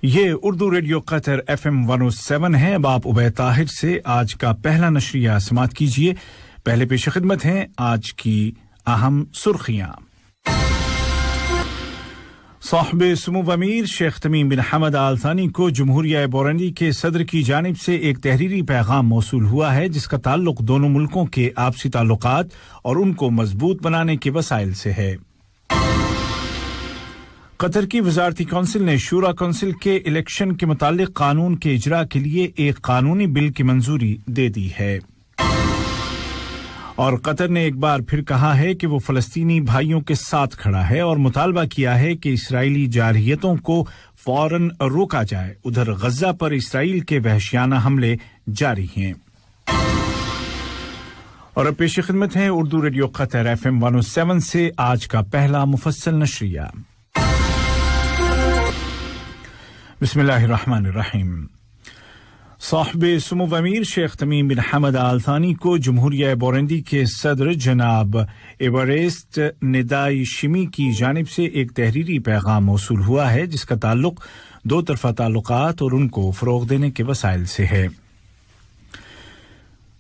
یہ اردو ریڈیو قطر FM 107 ہے. اب آپ عبید طاہر سے آج کا پہلا نشریہ سماعت کیجیے. پہلے پیش خدمت ہیں آج کی اہم سرخیاں. صاحب سمو امیر شیخ تمیم بن حمد آل ثانی کو جمہوریہ بورنڈی کے صدر کی جانب سے ایک تحریری پیغام موصول ہوا ہے جس کا تعلق دونوں ملکوں کے آپسی تعلقات اور ان کو مضبوط بنانے کے وسائل سے ہے. قطر کی وزارتی کونسل نے شورا کونسل کے الیکشن کے متعلق قانون کے اجرا کے لیے ایک قانونی بل کی منظوری دے دی ہے. اور قطر نے ایک بار پھر کہا ہے کہ وہ فلسطینی بھائیوں کے ساتھ کھڑا ہے اور مطالبہ کیا ہے کہ اسرائیلی جارحیتوں کو فوراً روکا جائے. ادھر غزہ پر اسرائیل کے وحشیانہ حملے جاری ہیں. اور اب پیش خدمت ہے اردو ریڈیو قطر FM 107 سے آج کا پہلا مفصل نشریہ. بسم اللہ الرحمن الرحیم. صاحب سمو امیر شیخ تمیم بن حمد آل ثانی کو جمہوریہ بورنڈی کے صدر جناب ایوریسٹ ندائی شمی کی جانب سے ایک تحریری پیغام موصول ہوا ہے جس کا تعلق دو طرفہ تعلقات اور ان کو فروغ دینے کے وسائل سے ہے.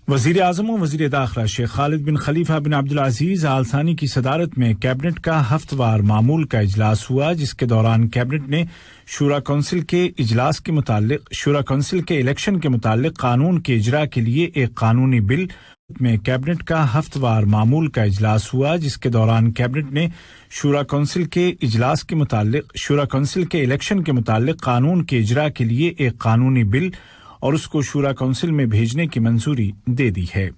وزیر اعظم و وزیر داخلہ شیخ خالد بن خلیفہ بن عبدالعزیز آل ثانی کی صدارت میں کیبنٹ کا ہفتہ وار معمول کا اجلاس ہوا جس کے دوران کیبنٹ نے شورا کونسل کے الیکشن کے متعلق قانون کے اجرا کے لیے ایک قانونی بل میں کیبنٹ کا ہفتہ وار معمول کا اجلاس ہوا جس کے دوران کیبنٹ نے شورا کونسل کے الیکشن کے متعلق قانون کے اجرا کے لیے ایک قانونی بل اور اس کو شورا کونسل میں بھیجنے کی منظوری دے دی ہے.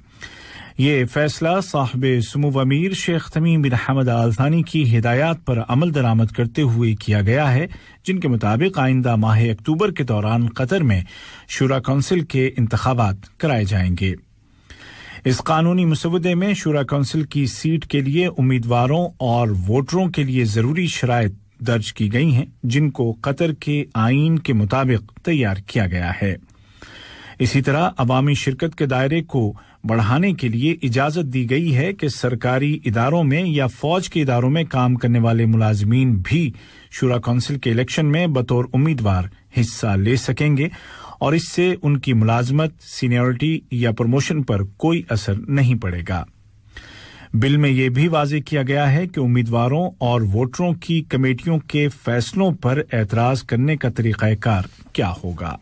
یہ فیصلہ صاحب سمو امیر شیخ تمیم بن حمد آل ثانی کی ہدایات پر عمل درآمد کرتے ہوئے کیا گیا ہے جن کے مطابق آئندہ ماہ اکتوبر کے دوران قطر میں شورا کونسل کے انتخابات کرائے جائیں گے. اس قانونی مسودے میں شورا کونسل کی سیٹ کے لیے امیدواروں اور ووٹروں کے لیے ضروری شرائط درج کی گئی ہیں جن کو قطر کے آئین کے مطابق تیار کیا گیا ہے. اسی طرح عوامی شرکت کے دائرے کو بڑھانے کے لیے اجازت دی گئی ہے کہ سرکاری اداروں میں یا فوج کے اداروں میں کام کرنے والے ملازمین بھی شورا کونسل کے الیکشن میں بطور امیدوار حصہ لے سکیں گے اور اس سے ان کی ملازمت، سینیورٹی یا پروموشن پر کوئی اثر نہیں پڑے گا. بل میں یہ بھی واضح کیا گیا ہے کہ امیدواروں اور ووٹروں کی کمیٹیوں کے فیصلوں پر اعتراض کرنے کا طریقہ کار کیا ہوگا.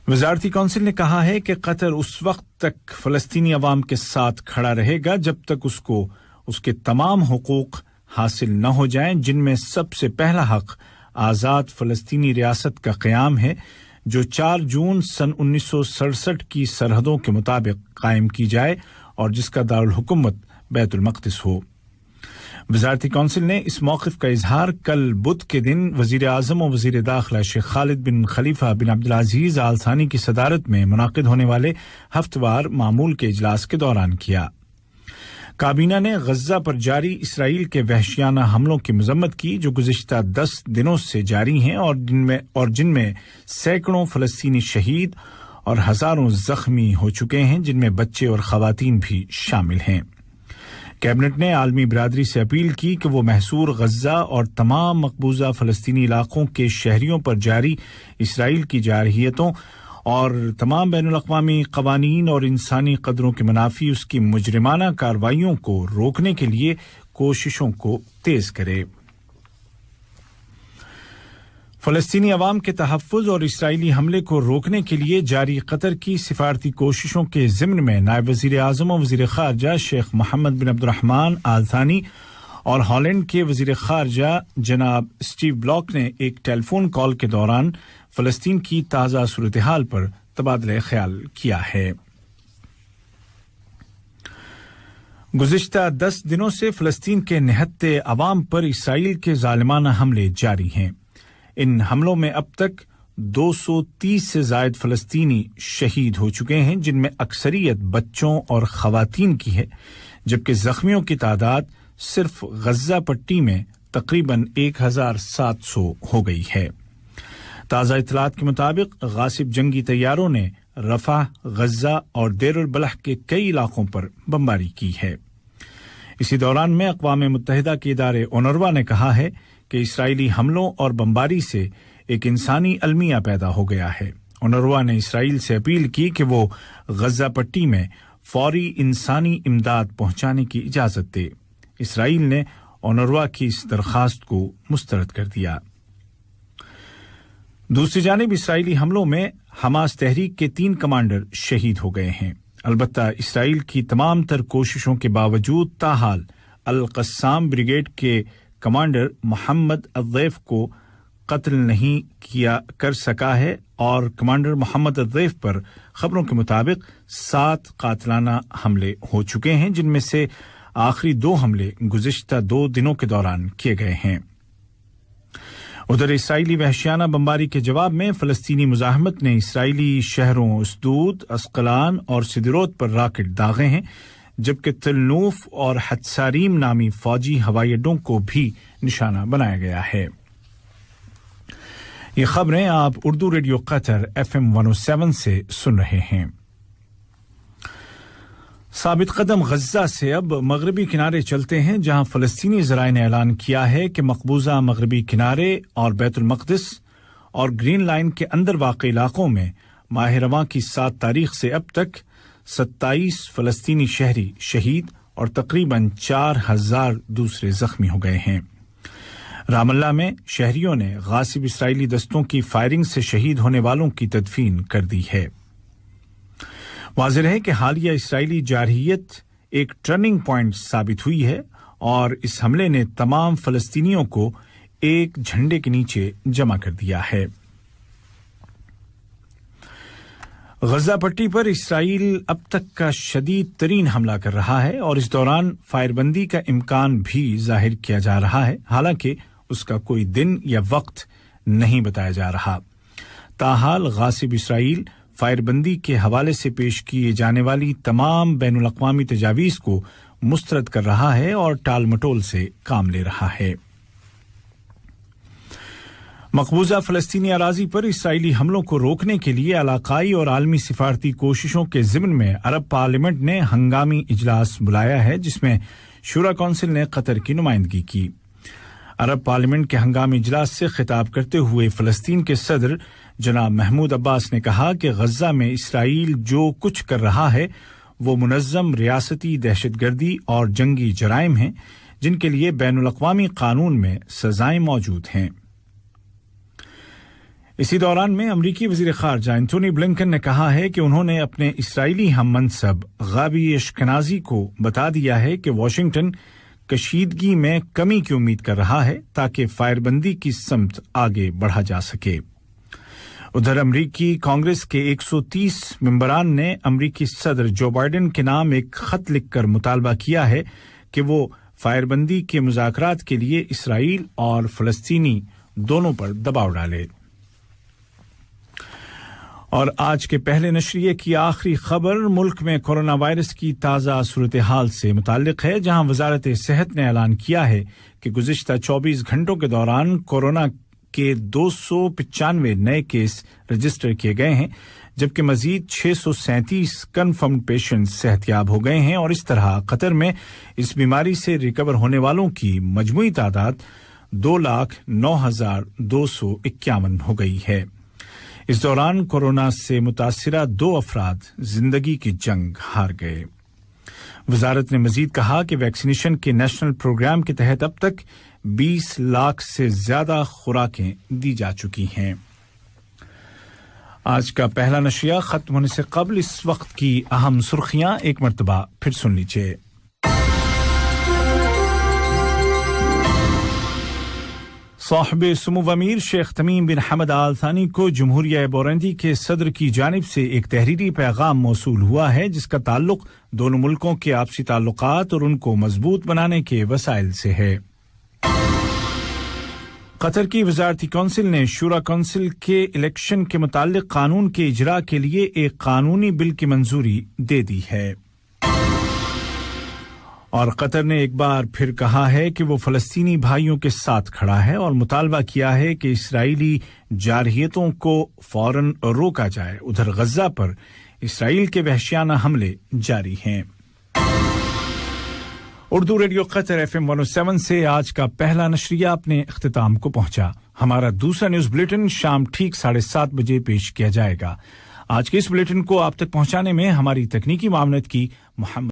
وزارتی کونسل نے کہا ہے کہ قطر اس وقت تک فلسطینی عوام کے ساتھ کھڑا رہے گا جب تک اس کو اس کے تمام حقوق حاصل نہ ہو جائیں جن میں سب سے پہلا حق آزاد فلسطینی ریاست کا قیام ہے جو 4 جون سن 1967 کی سرحدوں کے مطابق قائم کی جائے اور جس کا دارالحکومت بیت المقدس ہو. وزارتی کونسل نے اس موقف کا اظہار کل بدھ کے دن وزیر اعظم و وزیر داخلہ شیخ خالد بن خلیفہ بن عبدالعزیز آل ثانی کی صدارت میں منعقد ہونے والے ہفتہ وار معمول کے اجلاس کے دوران کیا. کابینہ نے غزہ پر جاری اسرائیل کے وحشیانہ حملوں کی مذمت کی جو گزشتہ 10 دنوں سے جاری ہیں اور جن میں سینکڑوں فلسطینی شہید اور ہزاروں زخمی ہو چکے ہیں جن میں بچے اور خواتین بھی شامل ہیں. کیبنٹ نے عالمی برادری سے اپیل کی کہ وہ محصور غزہ اور تمام مقبوضہ فلسطینی علاقوں کے شہریوں پر جاری اسرائیل کی جارحیتوں اور تمام بین الاقوامی قوانین اور انسانی قدروں کے منافی اس کی مجرمانہ کارروائیوں کو روکنے کے لیے کوششوں کو تیز کرے. فلسطینی عوام کے تحفظ اور اسرائیلی حملے کو روکنے کے لیے جاری قطر کی سفارتی کوششوں کے ضمن میں نائب وزیر اعظم و وزیر خارجہ شیخ محمد بن عبد الرحمن آل ثانی اور ہالینڈ کے وزیر خارجہ جناب اسٹیو بلاک نے ایک ٹیلی فون کال کے دوران فلسطین کی تازہ صورتحال پر تبادلہ خیال کیا ہے. گزشتہ 10 دنوں سے فلسطین کے نہتے عوام پر اسرائیل کے ظالمانہ حملے جاری ہیں. ان حملوں میں اب تک 230 سے زائد فلسطینی شہید ہو چکے ہیں جن میں اکثریت بچوں اور خواتین کی ہے جبکہ زخمیوں کی تعداد صرف غزہ پٹی میں تقریباً 1700 ہو گئی ہے. تازہ اطلاعات کے مطابق غاصب جنگی طیاروں نے رفح، غزہ اور دیر البلح کے کئی علاقوں پر بمباری کی ہے. اسی دوران میں اقوام متحدہ کے ادارے اونروا نے کہا ہے کہ اسرائیلی حملوں اور بمباری سے ایک انسانی المیہ پیدا ہو گیا ہے۔ اونروا نے اسرائیل سے اپیل کی کہ وہ غزہ پٹی میں فوری انسانی امداد پہنچانے کی اجازت دے۔ اسرائیل نے اونروا کی اس درخواست کو مسترد کر دیا۔ دوسری جانب اسرائیلی حملوں میں حماس تحریک کے 3 کمانڈر شہید ہو گئے ہیں۔ البتہ اسرائیل کی تمام تر کوششوں کے باوجود تاحال القسام بریگیڈ کے کمانڈر محمد الضیف کو قتل نہیں کر سکا ہے اور کمانڈر محمد الضیف پر خبروں کے مطابق 7 قاتلانہ حملے ہو چکے ہیں، جن میں سے آخری 2 حملے گزشتہ 2 دنوں کے دوران کیے گئے ہیں۔ ادھر اسرائیلی وحشیانہ بمباری کے جواب میں فلسطینی مزاحمت نے اسرائیلی شہروں اسدود، اسقلان اور سدیروت پر راکٹ داغے ہیں، جبکہ تلنوف اور حتساریم نامی فوجی ہوائی اڈوں کو بھی نشانہ بنایا گیا ہے۔ یہ خبریں آپ اردو ریڈیو قطر FM 107 سے سن رہے ہیں۔ ثابت قدم غزہ سے اب مغربی کنارے چلتے ہیں، جہاں فلسطینی ذرائع نے اعلان کیا ہے کہ مقبوضہ مغربی کنارے اور بیت المقدس اور گرین لائن کے اندر واقع علاقوں میں ماہ رواں کی 7 تاریخ سے اب تک 27 فلسطینی شہری شہید اور تقریباً 4000 دوسرے زخمی ہو گئے ہیں۔ رام اللہ میں شہریوں نے غاصب اسرائیلی دستوں کی فائرنگ سے شہید ہونے والوں کی تدفین کر دی ہے۔ واضح ہے کہ حالیہ اسرائیلی جارحیت ایک ٹرننگ پوائنٹ ثابت ہوئی ہے اور اس حملے نے تمام فلسطینیوں کو ایک جھنڈے کے نیچے جمع کر دیا ہے۔ غزہ پٹی پر اسرائیل اب تک کا شدید ترین حملہ کر رہا ہے اور اس دوران فائر بندی کا امکان بھی ظاہر کیا جا رہا ہے، حالانکہ اس کا کوئی دن یا وقت نہیں بتایا جا رہا۔ تاحال غاصب اسرائیل فائر بندی کے حوالے سے پیش کیے جانے والی تمام بین الاقوامی تجاویز کو مسترد کر رہا ہے اور ٹال مٹول سے کام لے رہا ہے۔ مقبوضہ فلسطینی اراضی پر اسرائیلی حملوں کو روکنے کے لیے علاقائی اور عالمی سفارتی کوششوں کے ضمن میں عرب پارلیمنٹ نے ہنگامی اجلاس بلایا ہے، جس میں شورا کونسل نے قطر کی نمائندگی کی۔ عرب پارلیمنٹ کے ہنگامی اجلاس سے خطاب کرتے ہوئے فلسطین کے صدر جناب محمود عباس نے کہا کہ غزہ میں اسرائیل جو کچھ کر رہا ہے وہ منظم ریاستی دہشت گردی اور جنگی جرائم ہیں، جن کے لیے بین الاقوامی قانون میں سزائیں موجود ہیں۔ اسی دوران میں امریکی وزیر خارجہ انتونی بلنکن نے کہا ہے کہ انہوں نے اپنے اسرائیلی ہم منصب غابی اشکنازی کو بتا دیا ہے کہ واشنگٹن کشیدگی میں کمی کی امید کر رہا ہے تاکہ فائر بندی کی سمت آگے بڑھا جا سکے۔ ادھر امریکی کانگریس کے 130 ممبران نے امریکی صدر جو بائیڈن کے نام ایک خط لکھ کر مطالبہ کیا ہے کہ وہ فائر بندی کے مذاکرات کے لیے اسرائیل اور فلسطینی دونوں پر دباؤ ڈالے۔ اور آج کے پہلے نشریے کی آخری خبر ملک میں کورونا وائرس کی تازہ صورتحال سے متعلق ہے، جہاں وزارت صحت نے اعلان کیا ہے کہ گزشتہ 24 گھنٹوں کے دوران کورونا کے 295 نئے کیس رجسٹر کیے گئے ہیں، جبکہ مزید 637 کنفرمڈ پیشنٹس صحتیاب ہو گئے ہیں، اور اس طرح قطر میں اس بیماری سے ریکور ہونے والوں کی مجموعی تعداد 2,09,251 ہو گئی ہے۔ اس دوران کورونا سے متاثرہ 2 افراد زندگی کی جنگ ہار گئے۔ وزارت نے مزید کہا کہ ویکسینیشن کے نیشنل پروگرام کے تحت اب تک 20 لاکھ سے زیادہ خوراکیں دی جا چکی ہیں۔ آج کا پہلا نشریہ ختم ہونے سے قبل اس وقت کی اہم سرخیاں ایک مرتبہ پھر سن لیجیے۔ صاحب سمو امیر شیخ تمیم بن حمد آل ثانی کو جمہوریہ بورندی کے صدر کی جانب سے ایک تحریری پیغام موصول ہوا ہے، جس کا تعلق دونوں ملکوں کے آپسی تعلقات اور ان کو مضبوط بنانے کے وسائل سے ہے۔ قطر کی وزارتی کونسل نے شورا کونسل کے الیکشن کے متعلق قانون کے اجراء کے لیے ایک قانونی بل کی منظوری دے دی ہے، اور قطر نے ایک بار پھر کہا ہے کہ وہ فلسطینی بھائیوں کے ساتھ کھڑا ہے اور مطالبہ کیا ہے کہ اسرائیلی جارحیتوں کو فوراً روکا جائے۔ ادھر غزہ پر اسرائیل کے وحشیانہ حملے جاری ہیں۔ اردو ریڈیو قطر FM 107 سے آج کا پہلا نشریہ اپنے اختتام کو پہنچا. ہمارا دوسرا نیوز بلیٹن شام ٹھیک 7:30 بجے پیش کیا جائے گا. آج کے اس بلیٹن کو آپ تک پہنچانے میں ہماری تکنیکی معاونت کی محمد